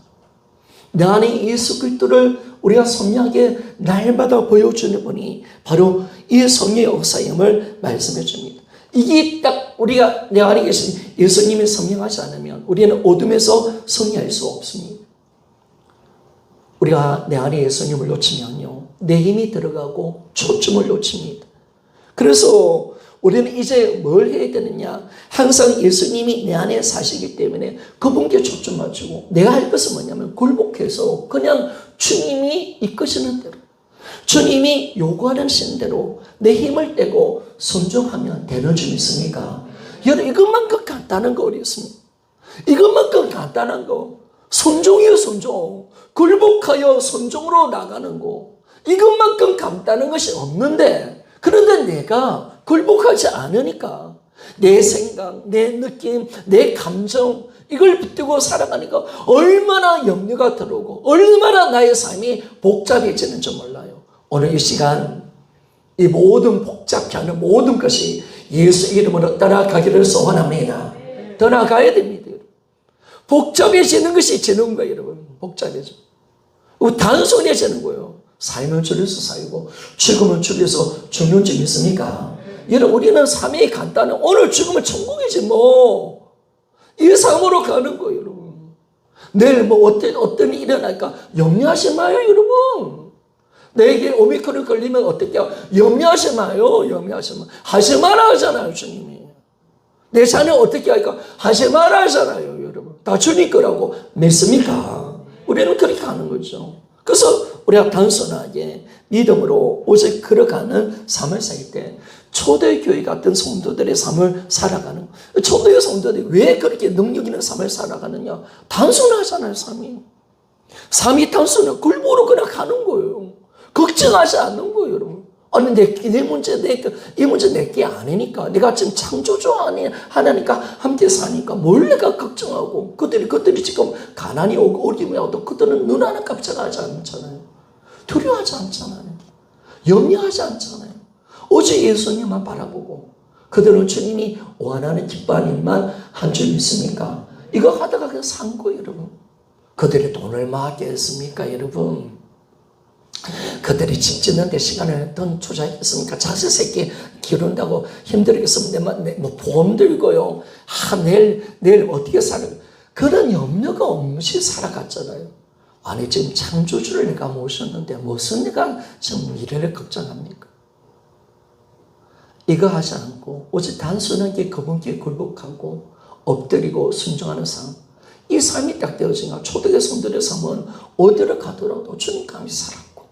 내 안에 예수 그리스도를 우리가 선명하게 날마다 보여주는 분이 바로 이 성령의 역사임을 말씀해 줍니다. 이게 딱 우리가 내 안에 계신 예수님이 선명하지 않으면 우리는 어둠에서 승리할 수 없습니다. 우리가 내 안에 예수님을 놓치면요, 내 힘이 들어가고 초점을 놓칩니다. 그래서 우리는 이제 뭘 해야 되느냐? 항상 예수님이 내 안에 사시기 때문에 그분께 초점 맞추고 내가 할 것은 뭐냐면 굴복해서 그냥 주님이 이끄시는 대로, 주님이 요구하는 대로 내 힘을 떼고 순종하면 되는 줄 믿습니까? 여러분, 이것만큼 간단한 거 어디있습니까? 이것만큼 간단한 거. 순종이요, 순종. 굴복하여 순종으로 나가는 거. 이것만큼 간단한 것이 없는데, 그런데 내가 굴복하지 않으니까 내 생각, 내 느낌, 내 감정 이걸 붙들고 살아가니까 얼마나 염려가 들어오고 얼마나 나의 삶이 복잡해지는지 몰라요. 오늘 이 시간 이 모든 복잡해하는 모든 것이 예수 이름으로 떠나가기를 소원합니다. 떠나가야 됩니다. 복잡해지는 것이 지는 거예요. 여러분, 복잡해져. 단순해지는 거예요. 삶을 줄여서 살고 죽으면 죽여서 죽는 줄 믿습니까? 여러분, 우리는 삶이 간단해. 오늘 죽으면 천국이지 뭐. 이 삶으로 가는 거예요, 여러분. 내일 뭐 어떤 일이 일어날까 염려하지 마요, 여러분. 내게 오미크론 걸리면 어떻게 해요? 염려하지 마요, 염려하지 마. 하지 마라 하잖아요, 주님이. 내 자녀 어떻게 할까? 하지 마라 하잖아요, 여러분. 다 주님 거라고 믿습니까? 우리는 그렇게 하는 거죠. 그래서 우리가 단순하게 믿음으로 오직 걸어가는 삶을 살 때 초대교회 같은 성도들의 삶을 살아가는, 초대교회 성도들이 왜 그렇게 능력 있는 삶을 살아가느냐? 단순하잖아요, 삶이. 삶이 단순해. 굴복으로 그냥 가는 거예요. 걱정하지 않는 거예요, 여러분. 아니, 내 문제, 이 문제 내게 아니니까. 내가 지금 창조주 하나니까 함께 사니까 뭘 내가 걱정하고. 그들이 지금 가난이 오고 어려움이 오고 그들은 눈 하나 깜짝하지 않잖아요. 두려워하지 않잖아요. 염려하지 않잖아요. 오직 예수님만 바라보고 그들은 주님이 원하는 기뻐하는 일만 한 줄 믿습니까? 이거 하다가 그냥 산 거예요, 여러분. 그들이 돈을 많게 했습니까, 여러분? 그들이 집 짓는데 시간을 돈 투자했습니까? 자식 새끼 기른다고 힘들겠으면 뭐 보험 들고요. 내일 어떻게 살아? 그런 염려가 없이 살아갔잖아요. 아니, 지금 창조주를 내가 모셨는데 무슨 내가 지금 미래를 걱정합니까? 이거 하지 않고 오직 단순하게 그분께 굴복하고 엎드리고 순종하는 삶. 이 삶이 딱 되어지니까 초대교회 성도들의 삶은 어디를 가더라도 주님과 함께 살았고,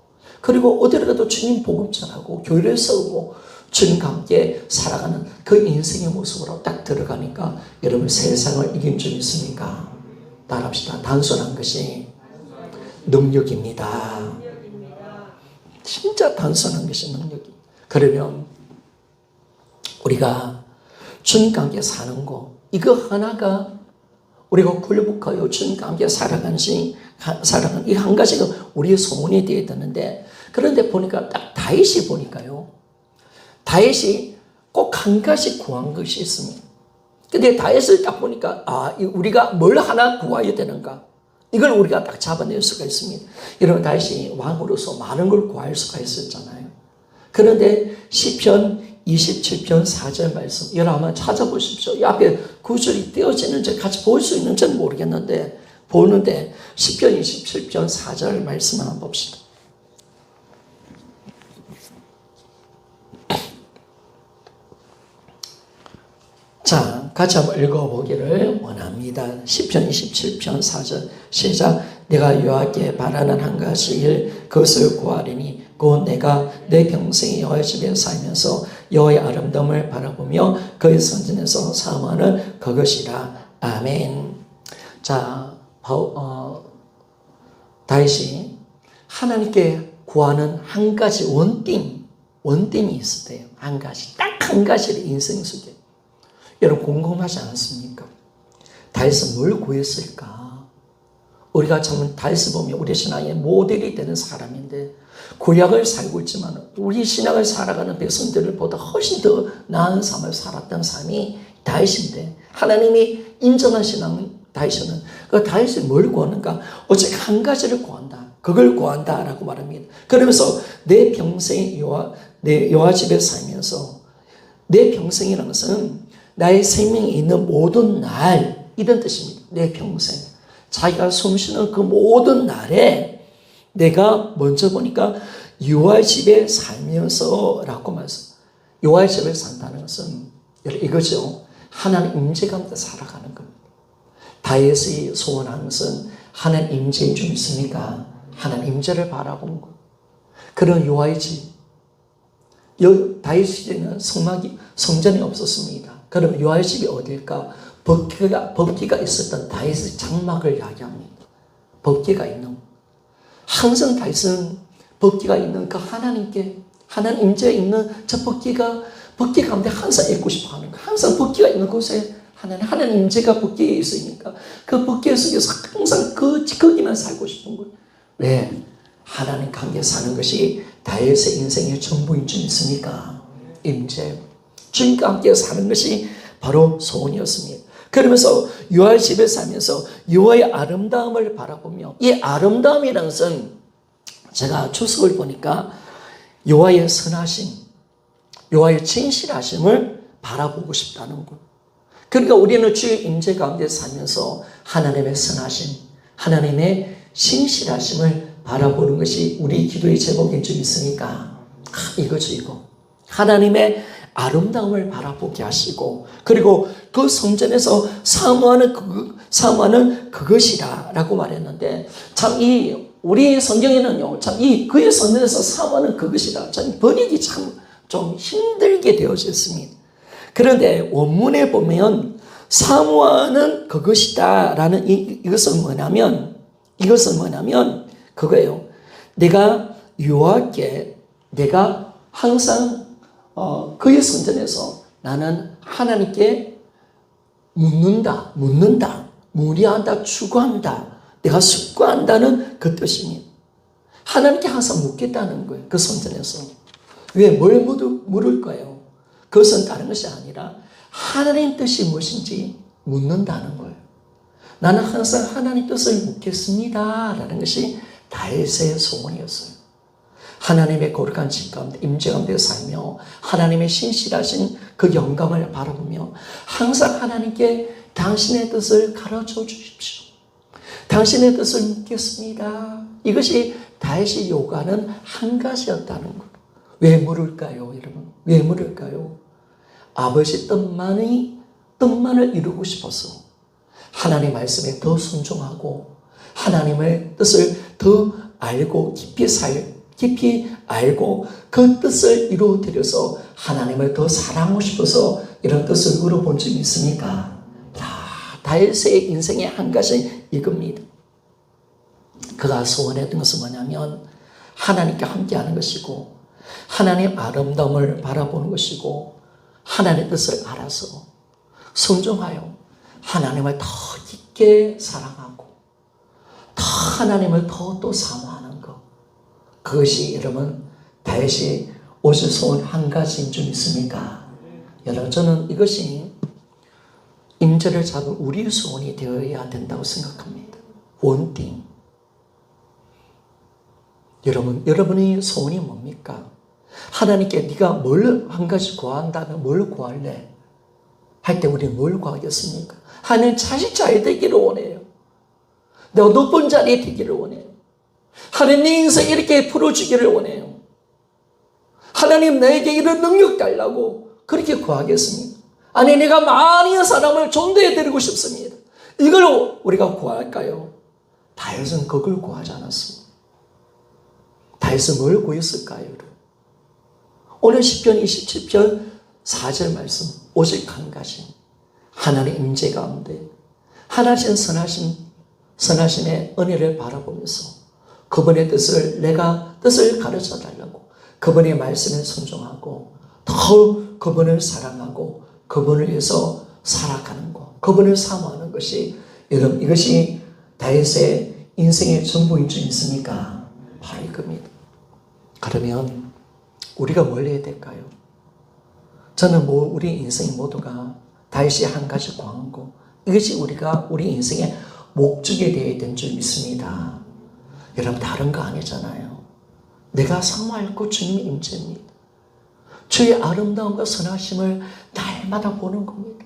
그리고 어디를 가도 주님 복음 전하고 교회를 세우고 주님과 함께 살아가는 그 인생의 모습으로 딱 들어가니까 여러분, 세상을 이긴 줄 믿습니까? 따라합시다. 단순한 것이 능력입니다. 진짜 단순한 것이 능력입니다. 그러면 우리가 주님과 함께 사는 거, 이거 하나가 우리가 굴복하여 주님과 함께 살아가는 이 한 가지가 우리의 소원이 되어야 되는데, 그런데 보니까 딱 다윗이 보니까요, 다윗이 꼭 한 가지 구한 것이 있습니다. 근데 다윗을 딱 보니까 우리가 뭘 하나 구해야 되는가? 이걸 우리가 딱 잡아낼 수가 있습니다. 여러분, 다윗이 왕으로서 많은 걸 구할 수가 있었잖아요. 그런데 시편 27편 4절 말씀 여러분 한번 찾아보십시오. 이 앞에 구절이 띄어지는지 같이 볼 수 있는지는 모르겠는데 보는데 시편 27편 4절 말씀 한번 봅시다. 자, 같이 한번 읽어보기를 원합니다. 시편 27편 4절 시작. 내가 여호와께 바라는 한 가지 일 그것을 구하리니 곧 내가 내 평생 여호와의 집에 살면서 여호와의 아름다움을 바라보며 그의 성전에서 사모하는 그것이라. 아멘. 자, 다윗이 하나님께 구하는 한 가지 원팀이 있었대요. 한 가지, 딱 한 가지를 인생 속에. 여러분 궁금하지 않습니까? 다윗은 뭘 구했을까? 우리가 참 다윗을 보면 우리 신앙의 모델이 되는 사람인데 구약을 살고 있지만 우리 신앙을 살아가는 백성들보다 훨씬 더 나은 삶을 살았던 사람이 다윗인데 하나님이 인정한 신앙 다윗은 그 다윗이 뭘 구하는가? 오직 한 가지를 구한다. 그걸 구한다라고 말합니다. 그러면서 내 평생 여호와 집에 살면서 내 평생이라는 것은 나의 생명이 있는 모든 날 이런 뜻입니다. 내 평생 자기가 숨쉬는 그 모든 날에 내가 먼저 보니까 여호와의 집에 살면서 라고 말씀. 여호와의 집에 산다는 것은 이거죠. 하나님 임재 가운데 살아가는 겁니다. 다윗이 소원하는 것은 하나님 임재인 줄 믿습니까? 하나님 임재를 바라보는 것. 그런 여호와의 집. 다윗 시대는 성전이 없었습니다. 그럼 여호와의 집이 어딜까? 법궤가 있었던 다윗의 장막을 이야기합니다. 법궤가 있는. 항상 다윗은 법궤가 있는 그 하나님께 하나님 임재에 있는 저 법궤 가운데 항상 있고 싶어하는 거. 항상 법궤가 있는 곳에 하나님 임재가 법궤에 있으니까 그 법궤 속에서 항상 거기만 살고 싶은 거예요. 왜? 하나님 관계 사는 것이 다윗의 인생의 전부인 줄 믿습니까? 임재. 주님과 함께 사는 것이 바로 소원이었습니다. 그러면서 여호와의 집에 살면서 여호와의 아름다움을 바라보며 이 아름다움이라는 것은 제가 주석을 보니까 여호와의 선하심, 여호와의 진실하심을 바라보고 싶다는 것. 그러니까 우리는 주의 임재 가운데 살면서 하나님의 선하심, 하나님의 신실하심을 바라보는 것이 우리 기도의 제목인 줄 믿습니까? 이거죠, 이거. 하나님의 아름다움을 바라보게 하시고 그리고 그 성전에서 사모하는 그것이라 라고 말했는데 참 우리 성경에는요 참 그의 성전에서 사모하는 그것이라 참 번역이 참 좀 힘들게 되어져 있습니다. 그런데 원문에 보면 사모하는 그것이다 라는 이것은 뭐냐면 그거예요. 내가 여호와께 내가 항상 그의 성전에서 나는 하나님께 묻는다, 문의한다, 추구한다, 내가 숙고한다는 그 뜻입니다. 하나님께 항상 묻겠다는 거예요. 그 성전에서. 왜 뭘 물을까요? 그것은 다른 것이 아니라 하나님 뜻이 무엇인지 묻는다는 거예요. 나는 항상 하나님 뜻을 묻겠습니다 라는 것이 다윗의 소원이었어요. 하나님의 거룩한 집 가운데 임재 가운데 살며 하나님의 신실하신 그 영광을 바라보며 항상 하나님께 당신의 뜻을 가르쳐 주십시오. 당신의 뜻을 묻겠습니다. 이것이 다윗이 요구하는 한 가지였다는 것. 왜 물을까요, 여러분? 왜 물을까요? 아버지 뜻만을 이루고 싶어서 하나님의 말씀에 더 순종하고 하나님의 뜻을 더 알고 깊이 알고 그 뜻을 이루어드려서 하나님을 더 사랑하고 싶어서 이런 뜻을 물어본 적이 있습니까? 다윗의 인생의 한 가지 이겁니다. 그가 소원했던 것은 뭐냐면 하나님께 함께하는 것이고 하나님의 아름다움을 바라보는 것이고 하나님의 뜻을 알아서 순종하여 하나님을 더 깊게 사랑하고 더 하나님을 더 또 사모하는 것. 그것이 여러분 다윗이 오실 소원 한 가지인 줄 믿습니까? 여러분, 저는 이것이 임재를 잡은 우리의 소원이 되어야 된다고 생각합니다. 원띵. 여러분의 소원이 뭡니까? 하나님께 네가 뭘 한 가지 구한다면 뭘 구할래? 할 때 우리는 뭘 구하겠습니까? 하나님 자식 잘 되기를 원해요. 내가 높은 자리에 되기를 원해요. 하나님 내 인생 이렇게 풀어주기를 원해요. 하나님 나에게 이런 능력 달라고 그렇게 구하겠습니까? 아니 내가 많은 사람을 존대해드리고 싶습니다. 이걸 우리가 구할까요? 다윗은 그걸 구하지 않았습니다. 다윗은 뭘 구했을까요? 오늘 시편 27편 4절 말씀 오직 한 가지 하나님의 임재 가운데 하나님 선하심의 은혜를 바라보면서 그분의 뜻을 가르쳐 달라고 그분의 말씀에 순종하고 더욱 그분을 사랑하고 그분을 위해서 살아가는 것, 그분을 사모하는 것이 여러분 이것이 다윗의 인생의 전부인 줄 믿습니까? 바로 이겁니다. 그러면 우리가 뭘 해야 될까요? 저는 우리 인생 모두가 다윗이 한 가지 구한 거 이것이 우리 인생의 목적이 되어야 되는 줄 믿습니다. 여러분 다른 거 아니잖아요. 내가 사모할 것 주님의 임재입니다. 주의 아름다움과 선하심을 날마다 보는 겁니다.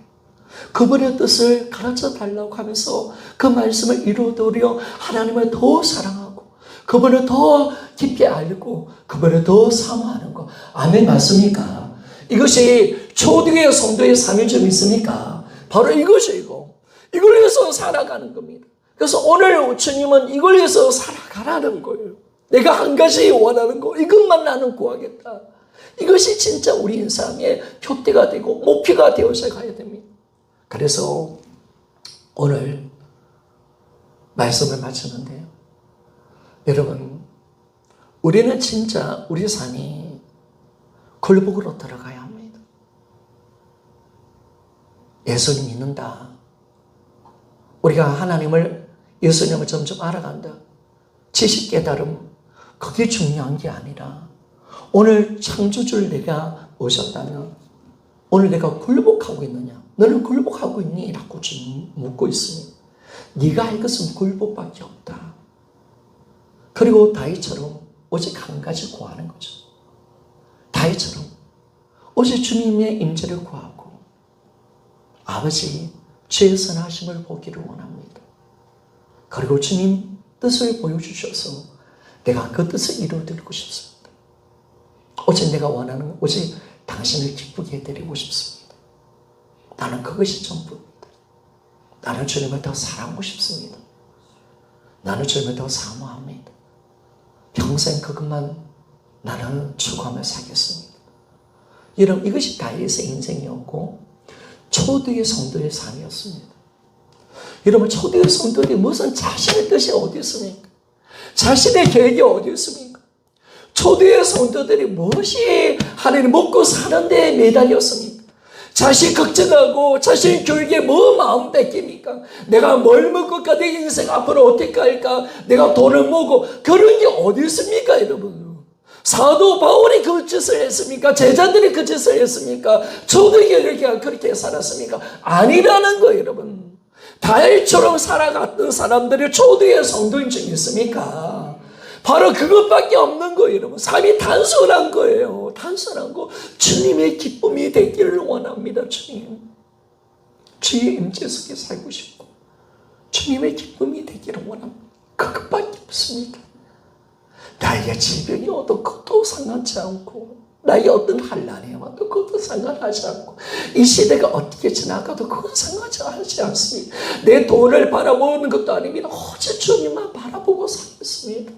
그분의 뜻을 가르쳐 달라고 하면서 그 말씀을 이루도록 하나님을 더 사랑하고 그분을 더 깊이 알고 그분을 더 사모하는 것. 아멘 맞습니까? 이것이 초대교회 성도의 삶인 줄 믿습니까? 바로 이것이고 이걸 위해서 살아가는 겁니다. 그래서 오늘 주님은 이걸 위해서 살아가라는 거예요. 내가 한 가지 원하는 거 이것만 나는 구하겠다. 이것이 진짜 우리 인생의 표대가 되고 목표가 되어서 가야 됩니다. 그래서 오늘 말씀을 마치는데요. 여러분 우리는 진짜 우리 삶이 굴복으로 들어가야 합니다. 예수님 믿는다. 우리가 하나님을 예수님을 점점 알아간다. 지식 깨달음 그게 중요한 게 아니라 오늘 창조주를 내가 오셨다면 오늘 내가 굴복하고 있느냐? 너는 굴복하고 있니? 라고 지금 묻고 있습니다. 네가 할 것은 굴복밖에 없다. 그리고 다윗처럼 오직 한 가지 구하는 거죠. 다윗처럼 오직 주님의 임재를 구하고 아버지 주의 선하심을 보기를 원합니다. 그리고 주님 뜻을 보여주셔서 내가 그 뜻을 이루어드리고 싶습니다. 오직 내가 원하는 오직 당신을 기쁘게 해드리고 싶습니다. 나는 그것이 전부입니다. 나는 주님을 더 사랑하고 싶습니다. 나는 주님을 더 사모합니다. 평생 그것만 나는 추구하며 살겠습니다. 여러분 이것이 다윗의 인생이었고 초대의 성도의 삶이었습니다. 여러분 초대의 성도들이 무슨 자신의 뜻이 어디 있습니까? 자신의 계획이 어디 있습니까? 초대의 성도들이 무엇이 하나님 먹고 사는 데 매달렸습니까? 자신 걱정하고 자신 교육에 뭐 마음 뺏깁니까? 내가 뭘 먹을까? 내 인생 앞으로 어떻게 할까? 내가 돈을 모으고 그런 게 어디 있습니까 여러분? 사도 바울이 그 짓을 했습니까? 제자들이 그 짓을 했습니까? 초대교회가 그렇게 살았습니까? 아니라는 거예요 여러분. 다윗처럼 살아갔던 사람들이 초대의 성도인 줄 믿습니까? 바로 그것밖에 없는 거예요 여러분. 삶이 단순한 거예요. 단순한 거. 주님의 기쁨이 되기를 원합니다. 주님 주의 임재 속에 살고 싶고 주님의 기쁨이 되기를 원합니다. 그것밖에 없습니다. 나에게 질병이 와도 그것도 상관치 않고 나에게 어떤 환난이 와도 그것도 상관하지 않고 이 시대가 어떻게 지나가도 그건 상관하지 않습니다. 내 돈을 바라보는 것도 아닙니다. 오직 주님만 바라보고 살겠습니다.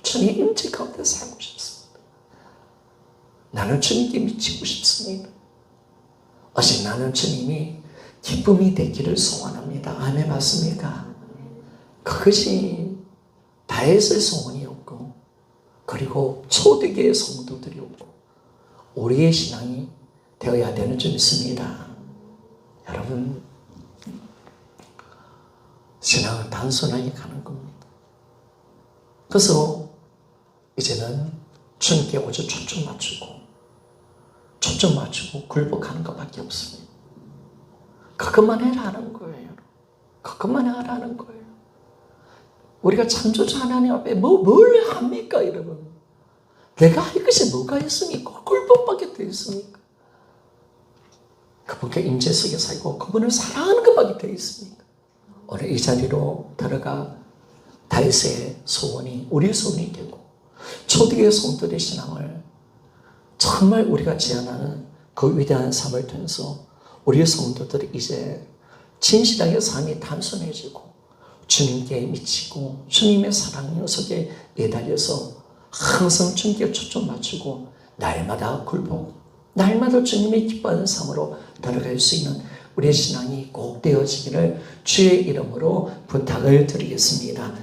주님 임재 가운데 살고 싶습니다. 나는 주님께 미치고 싶습니다. 오직 나는 주님이 기쁨이 되기를 소원합니다. 아멘 맞습니까? 그것이 다윗의 소원이었고 그리고 초대교회 성도들이었고 우리의 신앙이 되어야 되는 줄 믿습니다. 여러분 신앙은 단순하게 가는 겁니다. 그래서 이제는 주님께 오직 초점 맞추고 굴복하는 것밖에 없습니다. 그것만 해라는 거예요. 그것만 하라는 거예요. 우리가 창조주 하나님 앞에 뭘 합니까, 여러분? 내가 할 것이 뭐가 있습니까? 굴복밖에 더 있습니까? 그분께 임재 속에 살고 그분을 사랑하는 것밖에 더 있습니까? 오늘 이 자리로 들어가 다윗의 소원이 우리의 소원이 되고 초대의 성도의 신앙을 정말 우리가 제안하는 그 위대한 삶을 통해서 우리의 성도들이 이제 진실하게 삶이 단순해지고 주님께 미치고 주님의 사랑 속에 매달려서 항상 주님께 초점 맞추고 날마다 굴복, 날마다 주님의 기뻐하는 삶으로 들어갈 수 있는 우리의 신앙이 꼭 되어지기를 주의 이름으로 부탁을 드리겠습니다.